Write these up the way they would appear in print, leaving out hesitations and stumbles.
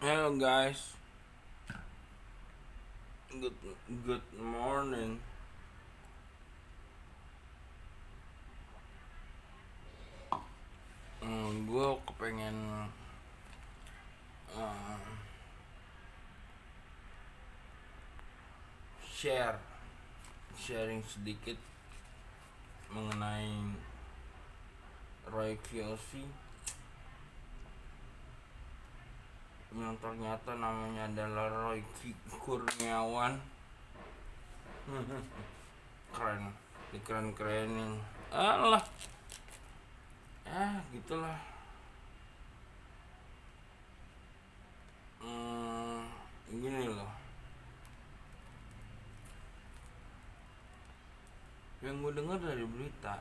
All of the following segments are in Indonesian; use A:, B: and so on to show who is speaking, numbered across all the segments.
A: Hello guys, good good morning. Gue kepengen uh, sharing sedikit mengenai Roy Kiyoshi yang ternyata namanya adalah Roy Kurniawan. Keren, dikeren-kerenin. Alah, gitulah. Gini loh, yang gue dengar dari berita,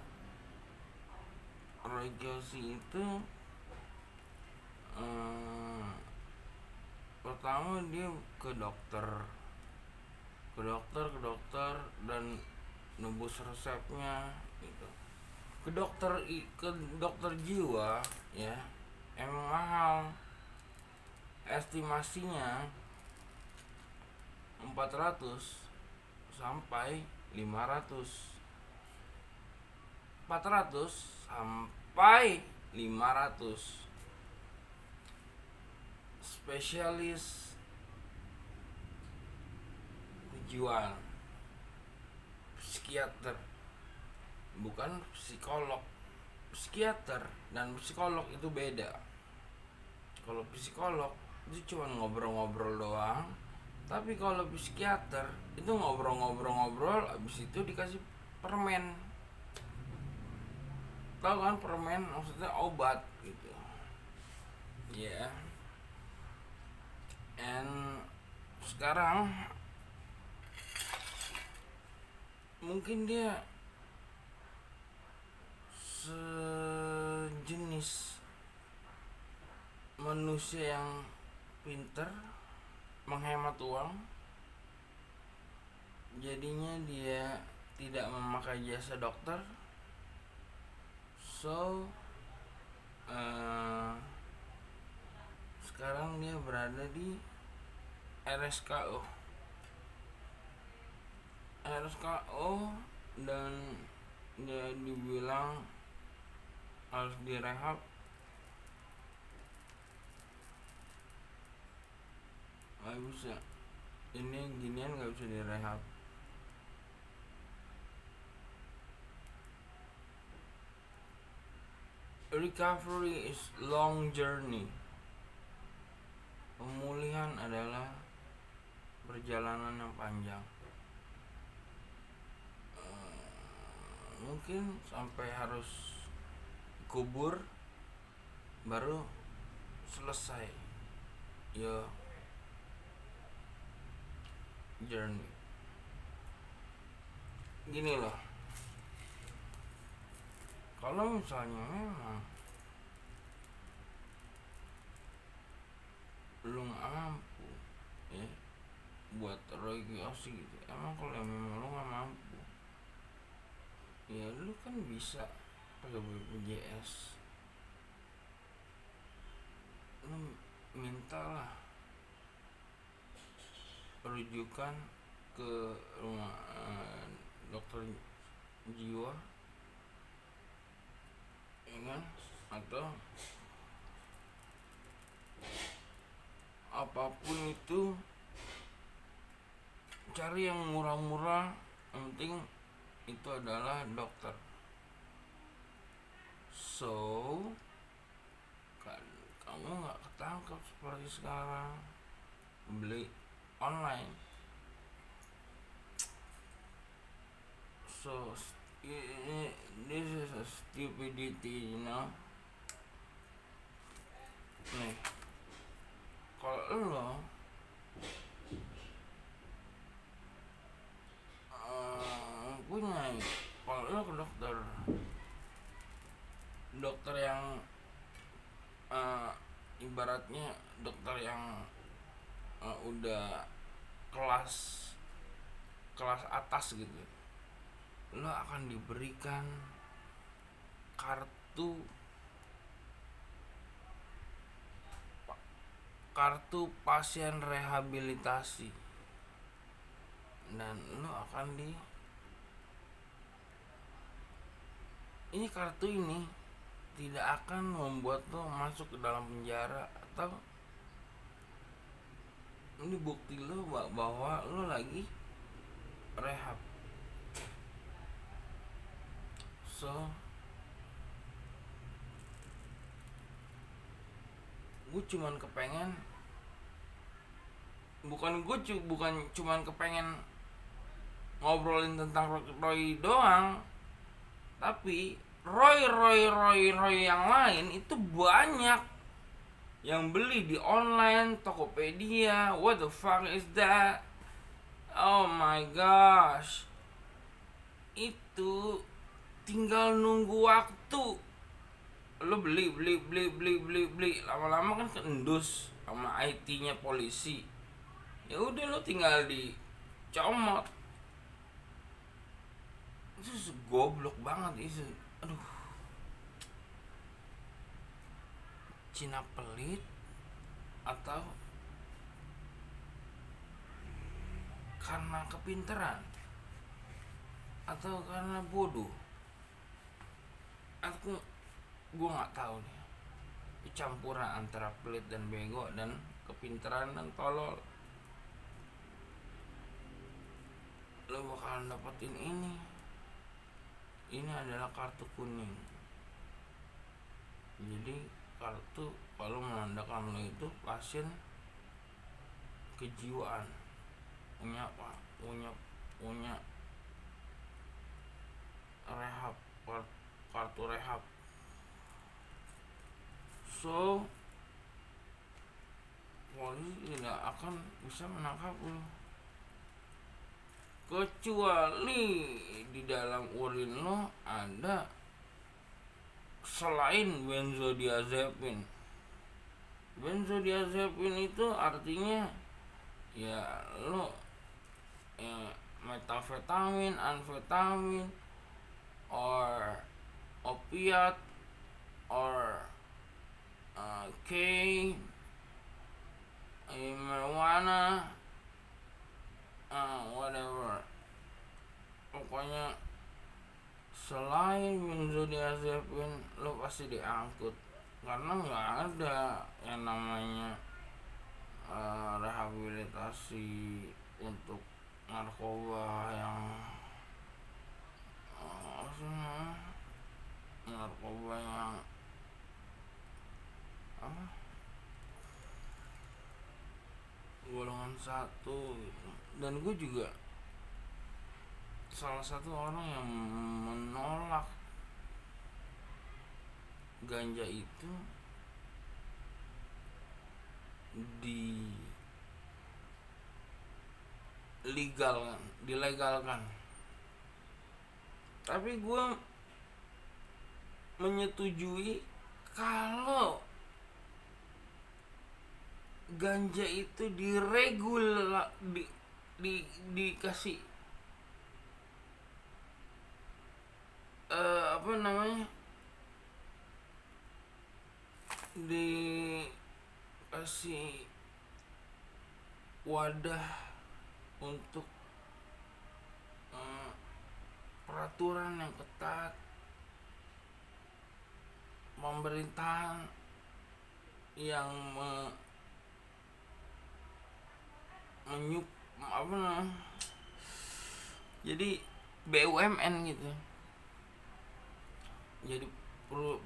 A: Roy Kiyoshi itu pertama dia ke dokter dan nebus resepnya gitu. Ke dokter jiwa ya, emang mahal, estimasinya 400 sampai 500, 400 sampai 500. Spesialis kejiwaan, psikiater, bukan psikolog. Psikiater dan psikolog itu beda. Kalau psikolog itu cuma ngobrol-ngobrol doang, tapi kalau psikiater itu ngobrol-ngobrol-ngobrol, abis itu dikasih permen. Tahu kan permen, maksudnya obat gitu ya. And sekarang mungkin dia sejenis manusia yang pinter, menghemat uang, jadinya dia tidak memakai jasa dokter. So sekarang dia berada di RSKO dan dia dibilang harus direhab. Gak bisa, ini ginian gak bisa direhab. Recovery is long journey. Pemulihan adalah perjalanan yang panjang. Mungkin sampai harus kubur baru selesai ya journey. Gini loh, kalau misalnya memang lu gak mampu ya buat Roy Kiyoshi gitu, emang kalau memang lu gak mampu ya lu kan bisa pakai BPJS, lu mintalah rujukan ke rumah dokter jiwa ya kan, atau apapun itu, cari yang murah-murah, yang penting itu adalah dokter. So kan kamu nggak ketangkep seperti sekarang beli online. So this is a stupidity, you know. Nih, kalau lo punya, kalau lo ke dokter yang ibaratnya dokter yang udah kelas atas gitu, lo akan diberikan kartu kartu pasien rehabilitasi, dan lo akan ini kartu ini tidak akan membuat lo masuk ke dalam penjara, atau ini bukti lo bahwa lo lagi rehab. So gue cuman kepengen, bukan cuman kepengen ngobrolin tentang Roy doang, tapi Roy yang lain itu banyak yang beli di online, Tokopedia. What the fuck is that? Oh my gosh, itu tinggal nunggu waktu. Lo beli, lama-lama kan keendus sama IT-nya polisi. Ya udah, lo tinggal dicomot. Itu goblok banget itu. Aduh, Cina pelit atau karena kepintaran atau karena bodoh, aku gue nggak tahu nih. Campuran antara pelit dan bego dan kepintaran dan tolol. Lo bakalan dapetin ini adalah kartu kuning. Jadi kartu kalau menandakan lo itu pasien kejiwaan, punya rehab, kartu rehab. So polisi tidak akan bisa menangkap lo, kecuali di dalam urin lo ada selain benzodiazepin. Benzodiazepin itu artinya ya lo metafetamin, amfetamin, or opiat, or marijuana, whatever. Pokoknya selain benzodiazepin lo pasti diangkut, karena nggak ada yang namanya rehabilitasi untuk narkoba yang golongan 1 gitu. Dan gue juga salah satu orang yang menolak ganja itu dilegalkan. Tapi gue menyetujui kalau ganja itu dikasih dikasih wadah untuk peraturan yang ketat, pemerintahan yang jadi BUMN gitu. Jadi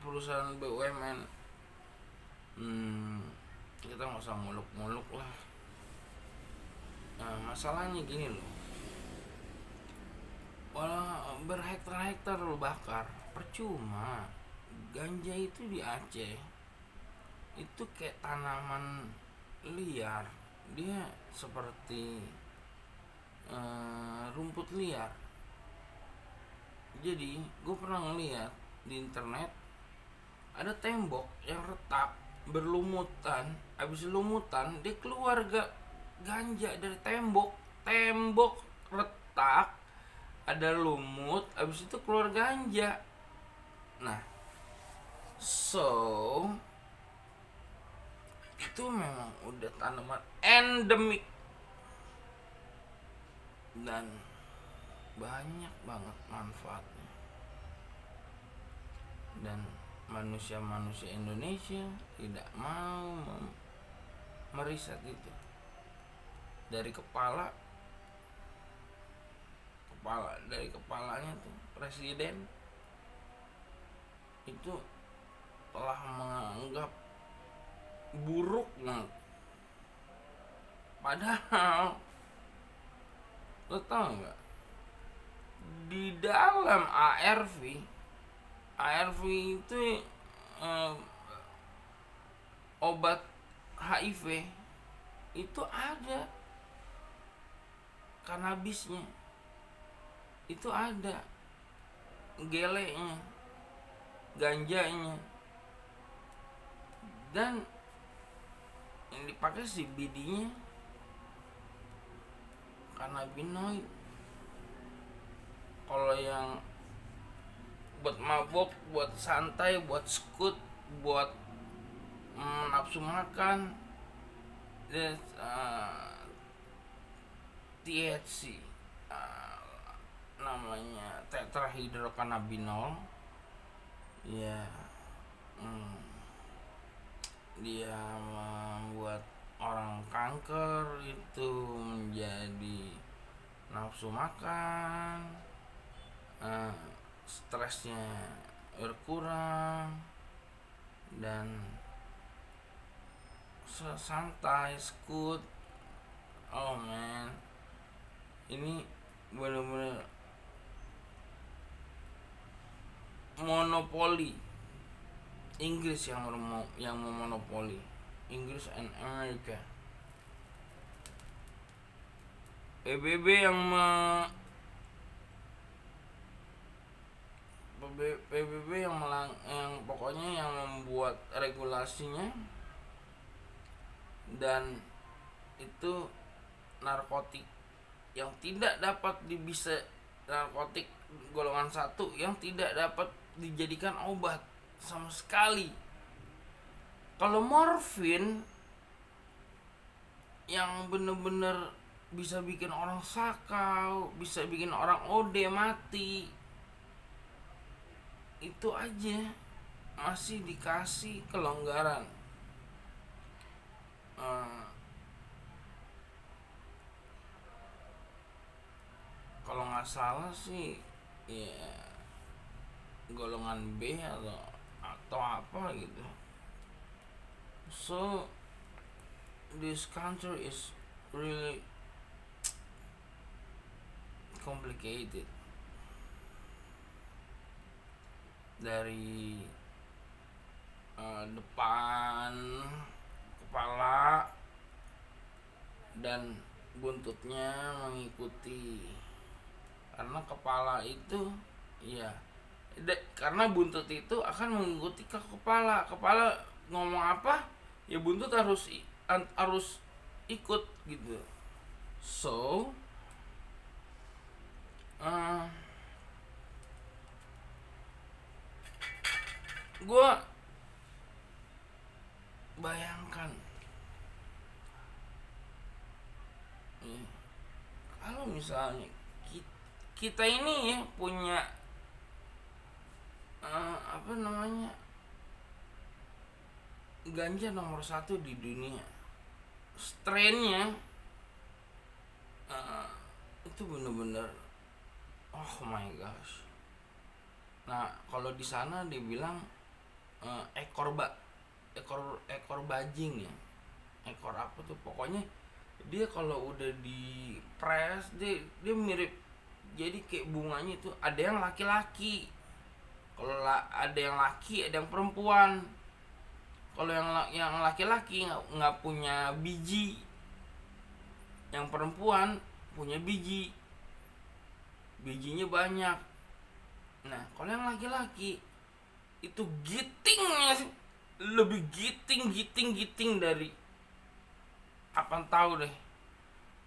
A: perusahaan BUMN. Kita nggak usah muluk-muluk lah. Nah, masalahnya gini loh, walau berhektar-hektar lo bakar, percuma. Ganja itu di Aceh itu kayak tanaman liar, dia seperti rumput liar. Jadi gue pernah ngeliat di internet ada tembok yang retak berlumutan, habis lumutan dia keluar ganja dari tembok retak, ada lumut, habis itu keluar ganja. Nah, so itu memang udah tanaman endemik dan banyak banget manfaatnya, dan manusia-manusia Indonesia tidak mau meriset itu. Dari kepalanya tuh presiden itu telah menganggap buruk banget. Padahal lo tau nggak, di dalam ARV itu obat HIV itu ada kanabisnya, itu ada gelenya, ganjanya, dan yang dipakai CBD-nya cannabinoid. Kalau yang buat mabok, buat santai, buat skut, buat nafsu makan, THC, namanya tetrahydrocannabinol. Ya, dia membuat orang kanker itu menjadi nafsu makan, stresnya berkurang, dan santai, skut. Oh man, ini benar-benar monopoli Inggris yang memonopoli, Inggris and Amerika. PBB yang pokoknya yang membuat regulasinya, dan itu narkotik yang tidak dapat narkotik golongan 1 yang tidak dapat dijadikan obat sama sekali. Kalau morfin yang bener-bener bisa bikin orang sakau, bisa bikin orang OD mati, itu aja masih dikasih kelonggaran. Kalau nggak salah sih ya golongan B atau apa gitu. So this country is really complicated. Dari depan kepala dan buntutnya mengikuti, karena kepala itu ya karena buntut itu akan mengikuti ke kepala ngomong apa ya buntut harus ikut gitu. So gue bayangkan kalau misalnya kita ini ya punya ganja nomor 1 di dunia, strainnya itu bener-bener oh my gosh. Nah kalau di sana dibilang ekor bajing ya, ekor apa tuh pokoknya, dia kalau udah di press dia mirip, jadi kayak bunganya itu ada yang laki-laki, kalau ada yang laki ada yang perempuan. Kalau yang laki-laki nggak punya biji, yang perempuan punya bijinya banyak. Nah kalau yang laki-laki itu gitingnya lebih giting dari apaan tahu deh.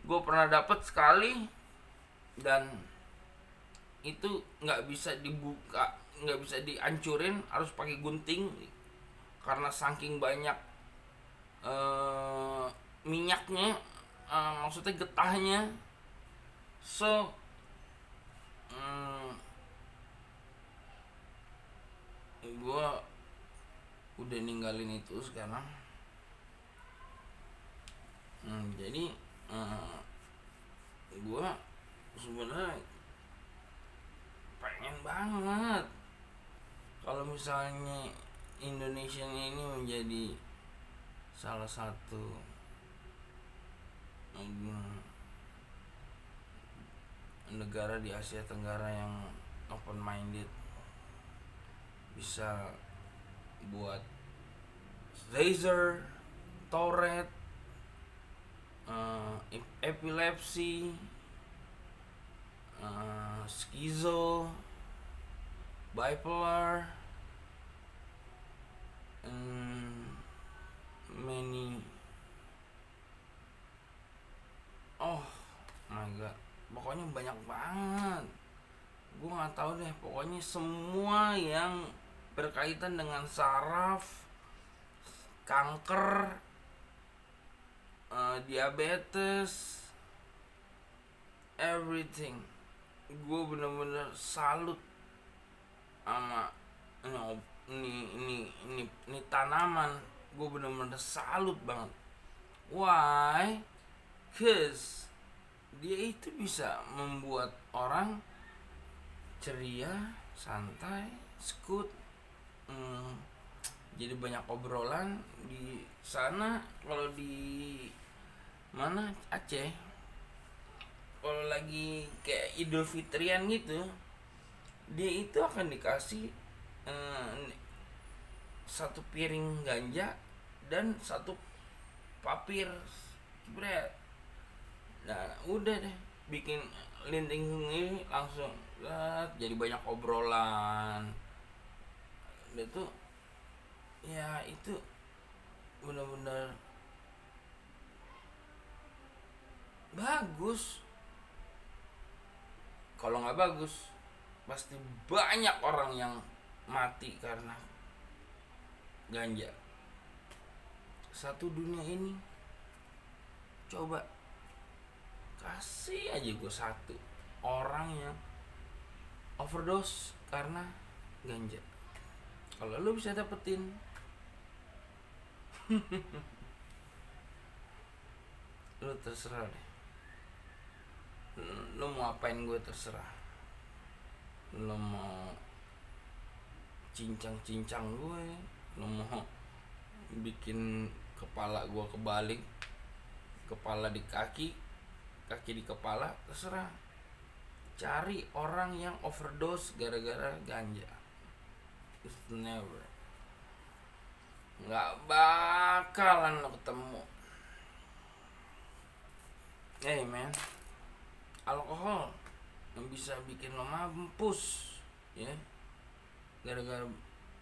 A: Gue pernah dapet sekali dan itu nggak bisa dibuka, nggak bisa dihancurin, harus pakai gunting karena saking banyak eh minyaknya, maksudnya getahnya. So gue udah ninggalin itu sekarang. Jadi gue sebenarnya pengen banget kalau misalnya Indonesia ini menjadi salah satu negara di Asia Tenggara yang open minded, bisa buat laser, Tourette, epilepsi, skizo, bipolar, and many. Oh my god, pokoknya banyak banget. Gue nggak tahu deh, pokoknya semua yang berkaitan dengan saraf, kanker, diabetes, everything. Gue bener-bener salut sama ini tanaman. Gue bener-bener salut banget. Why? Cause dia itu bisa membuat orang ceria, santai, skut. Jadi banyak obrolan di sana. Kalau di mana, Aceh, kalau lagi kayak Idul Fitrian gitu, dia itu akan dikasih satu piring ganja dan satu papir bread. Nah udah deh, bikin linting ini langsung jadi banyak obrolan. Itu ya itu benar-benar bagus. Kalau nggak bagus, pasti banyak orang yang mati karena ganja. Satu dunia ini, coba kasih aja gue satu orang yang overdose karena ganja. Kalau lu bisa dapetin, lu terserah deh. Lu mau apain gue terserah. Lu mau cincang-cincang gue, lu mau bikin kepala gue kebalik, kepala di kaki, kaki di kepala, terserah. Cari orang yang overdose gara-gara ganja. It's never, nggak bakalan lo ketemu. Hey man, alkohol yang bisa bikin lo mampus, ya, gara-gara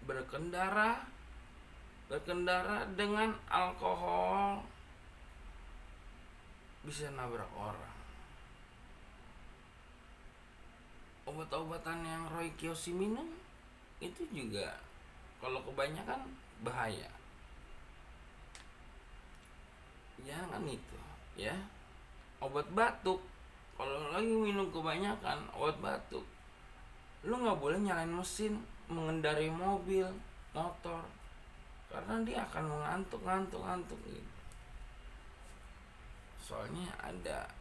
A: berkendara dengan alkohol bisa nabrak orang. Obat-obatan yang Roy Kiyoshi minum itu juga kalau kebanyakan bahaya. Jangan itu, ya. Obat batuk, kalau lagi minum kebanyakan obat batuk, lu nggak boleh nyalain mesin mengendarai mobil, motor, karena dia akan ngantuk gitu. Soalnya ada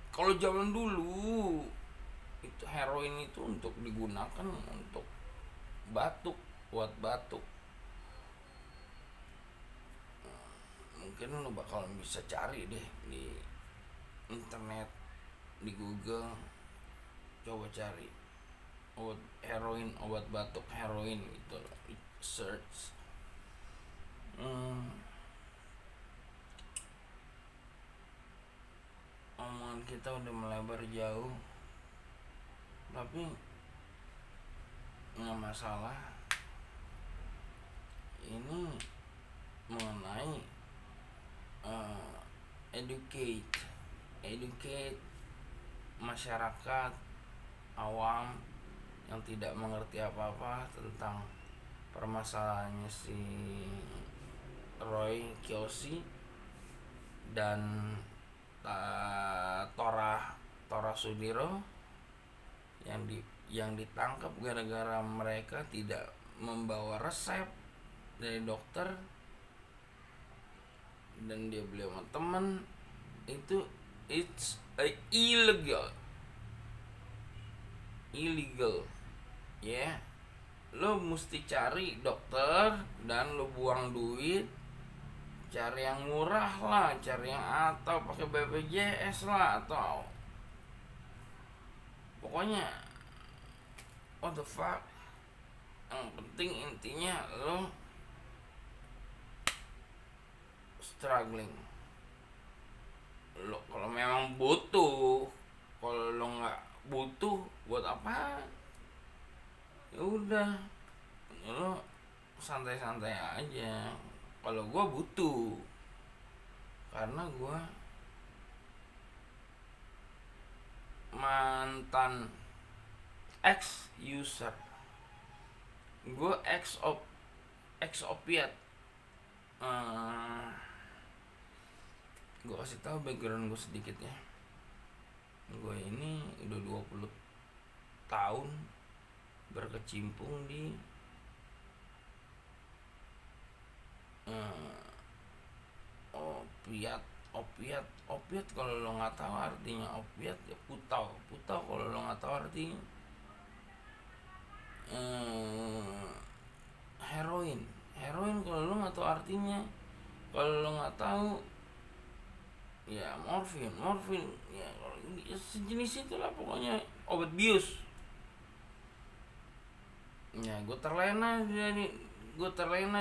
A: kalau zaman dulu itu heroin itu untuk digunakan untuk batuk, buat batuk. Mungkin lo bakal bisa cari deh di internet, di Google, coba cari obat heroin, obat batuk heroin gitu, search. Omongan kita udah melebar jauh, tapi nggak masalah. Ini mengenai educate masyarakat awam yang tidak mengerti apa-apa tentang permasalahannya si Roy Kiyoshi dan Tora Tora Sudiro yang ditangkap gara-gara mereka tidak membawa resep dari dokter, dan dia beli sama temen. Itu it's illegal ya. Lo mesti cari dokter dan lo buang duit, cari yang murah lah, cari yang atau pakai BPJS lah, atau pokoknya what the fuck. Yang penting intinya lo struggling. Lo kalau memang butuh, kalau lo nggak butuh buat apa, ya udah lo santai-santai aja. Kalau gue butuh, karena gue mantan ex user, gue ex opiat. Gue kasih tahu background gue sedikit ya. Gue ini udah 20 tahun berkecimpung di opiat kalau lo nggak tahu artinya opiat ya putau kalau lo nggak tahu artinya heroin kalau lo nggak tahu artinya, kalau lo nggak tahu ya morfin ya sejenis itulah pokoknya, obat bius. Ya gue terlena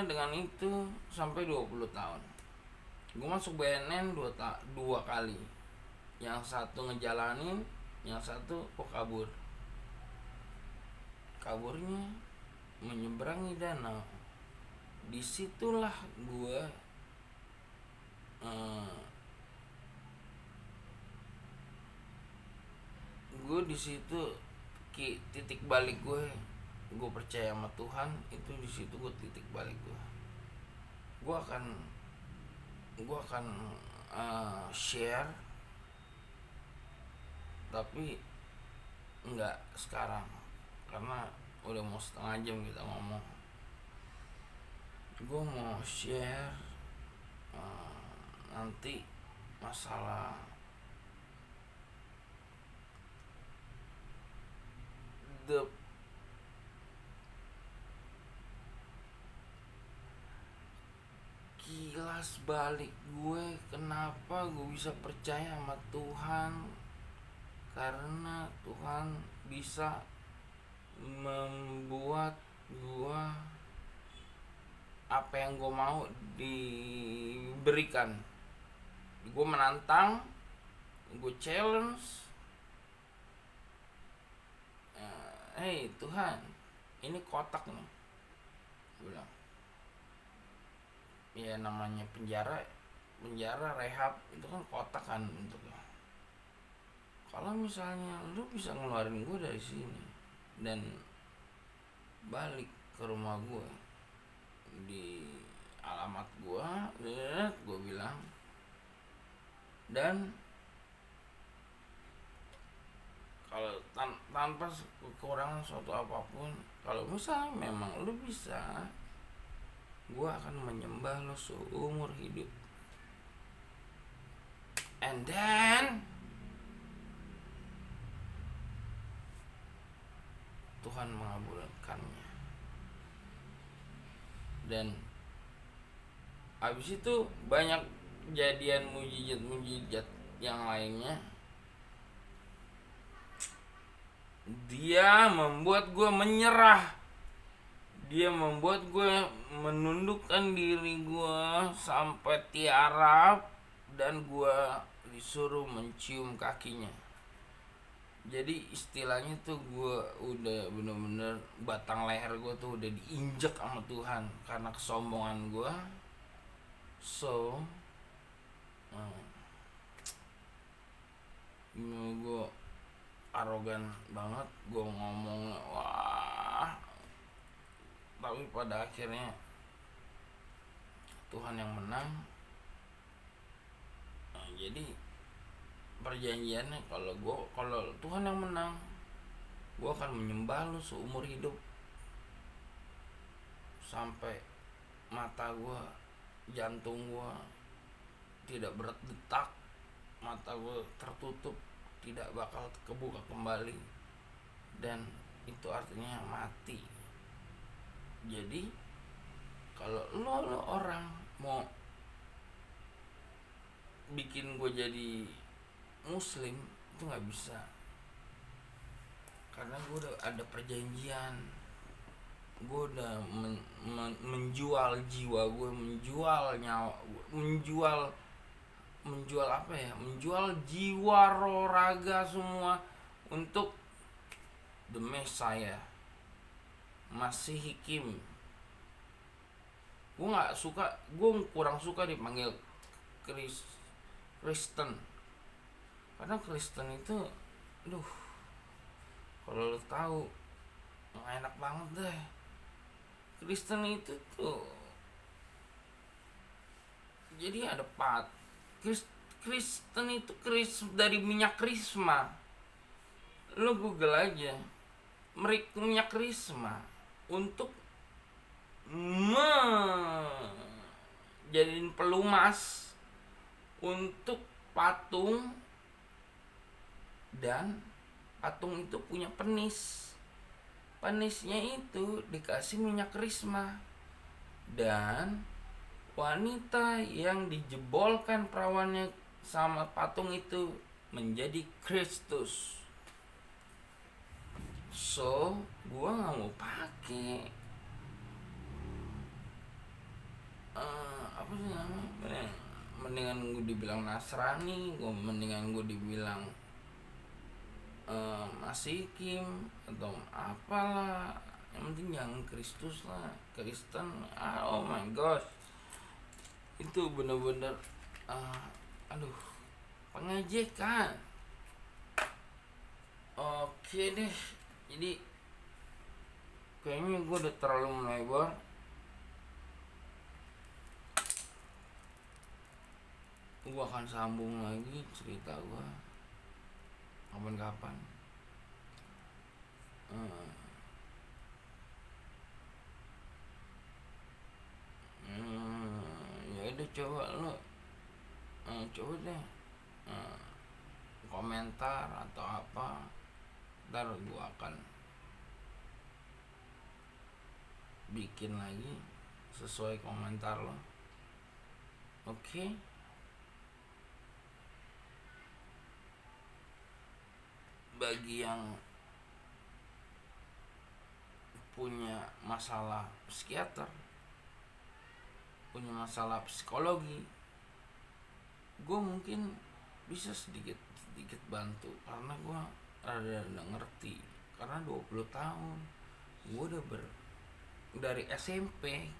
A: dengan itu sampai 20 tahun. Gue masuk BNN dua kali. Yang satu ngejalanin, yang satu gue kabur. Kaburnya menyeberangi danau. Disitulah gue di situ titik balik gue percaya sama Tuhan. Itu di situ gue titik balik gue akan share, tapi enggak sekarang karena udah mau setengah jam kita ngomong. Gue mau share nanti masalah the kilas balik gue kenapa gue bisa percaya sama Tuhan. Karena Tuhan bisa membuat gue apa yang gue mau diberikan. Gue menantang, gue challenge. Hey Tuhan, ini kotak nih, gue bilang. Ya namanya penjara rehab itu kan kotak kan bentuknya. Kalau misalnya lu bisa ngeluarin gue dari sini dan balik ke rumah gue di alamat gue bilang, dan kalau tanpa kekurangan suatu apapun, kalau misalnya memang lu bisa, gue akan menyembah lo seumur hidup. And then Tuhan mengabulkannya. Dan habis itu banyak kejadian mujizat yang lainnya. Dia membuat gue menyerah. Dia membuat gue menundukkan diri gue sampai tiarap, dan gue disuruh mencium kakinya. Jadi istilahnya tuh gue udah bener-bener batang leher gue tuh udah diinjek sama Tuhan karena kesombongan gue. So gue arogan banget, gue ngomong wah tapi pada akhirnya Tuhan yang menang. Nah, jadi perjanjiannya kalau Tuhan yang menang, gue akan menyembah lu seumur hidup sampai mata gue, jantung gue tidak berdetak, mata gue tertutup, tidak bakal kebuka kembali, dan itu artinya mati. Jadi kalau lo orang mau bikin gue jadi muslim itu nggak bisa, karena gue udah ada perjanjian. Gue udah menjual jiwa gue, menjual nyawa gue, menjual apa ya, menjual jiwa, roh, raga semua untuk the Messiah, Masih Hikim. Gue nggak suka, gue kurang suka dipanggil Kristen, karena Kristen itu, aduh, kalau lo tahu nggak enak banget deh. Kristen itu tuh jadi ada Kristen itu dari minyak krisma. Lo Google aja minyak krisma untuk jadiin pelumas untuk patung, dan patung itu punya penisnya itu dikasih minyak krisma, dan wanita yang dijebolkan perawannya sama patung itu menjadi Kristus. So gua nggak mau pakai apa sih namanya, mendingan gue dibilang Nasrani, mendingan gue dibilang Masikim atau apalah, yang penting jangan Kristus lah. Kristen, oh my gosh, itu bener-bener aduh, pengejekan. Oke deh, jadi kayaknya gue udah terlalu melebar. Gue akan sambung lagi cerita gue kapan-kapan. Ya udah, coba lo coba deh komentar atau apa, ntar gue akan bikin lagi sesuai komentar lo. Oke? Bagi yang punya masalah psikiater, punya masalah psikologi, gue mungkin bisa sedikit bantu, karena gue ada ngerti, karena 20 tahun gue udah dari SMP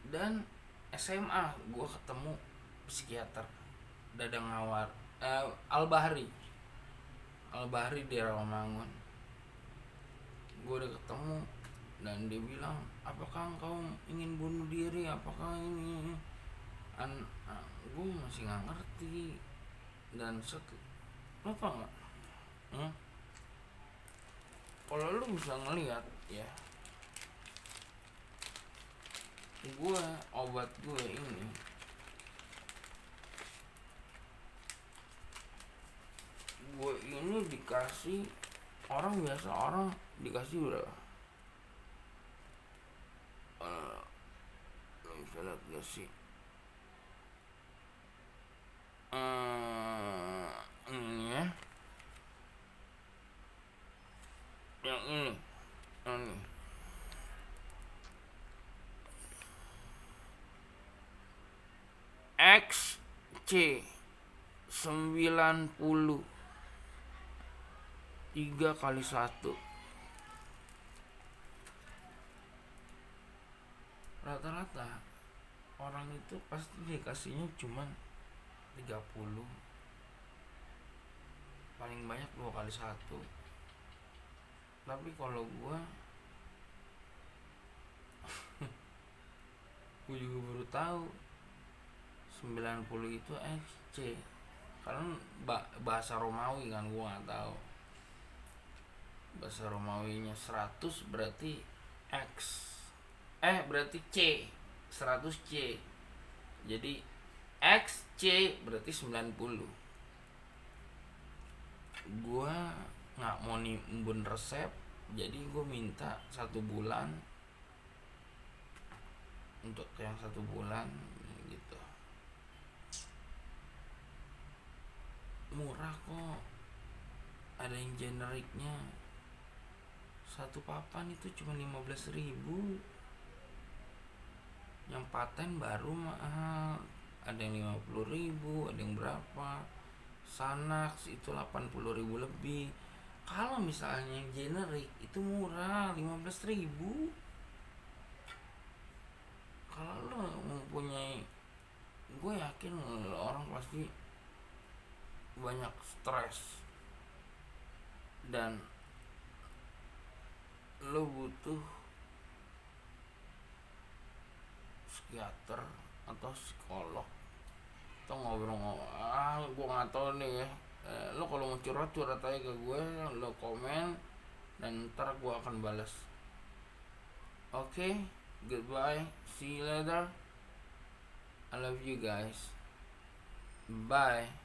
A: dan SMA gue ketemu psikiater Dadang Ngawar, Al-Bahri di Rawamangun. Gue udah ketemu dan dia bilang, apakah engkau ingin bunuh diri, apakah ini gue masih nggak ngerti. Dan lo tau nggak, kalau lo bisa ngelihat ya, obat gue ini dikasih orang biasa, orang dikasih berapa? Bisa lihat gak sih? Ini ya, yang ini XC 90 3x1. Rata-rata orang itu pasti dikasihnya cuman 30, paling banyak 2x1. Tapi kalau gua gue juga baru tahu 90 itu XC. Karena bahasa Romawi kan, gue nggak tahu. Bahasa Romawinya 100 berarti X. Berarti C. 100C. Jadi XC berarti 90. Gue nggak mau nimbun resep, jadi gue minta 1 bulan, untuk yang 1 bulan gitu. Murah kok, ada yang generiknya. Satu papan itu cuma 15.000. Yang paten baru mahal, ada yang 50.000, ada yang berapa. Sanax itu 80.000 lebih. Kalau misalnya yang generik itu murah, 15.000. Kalau lo mempunyai, gue yakin orang pasti banyak stres dan lo butuh psikiater atau psikolog atau ngobrol-ngobrol. Gue nggak tahu nih ya. Lo kalau mau curhat aja ke gue, lo komen dan ntar gue akan balas. Oke, goodbye, see you later. I love you guys. Bye.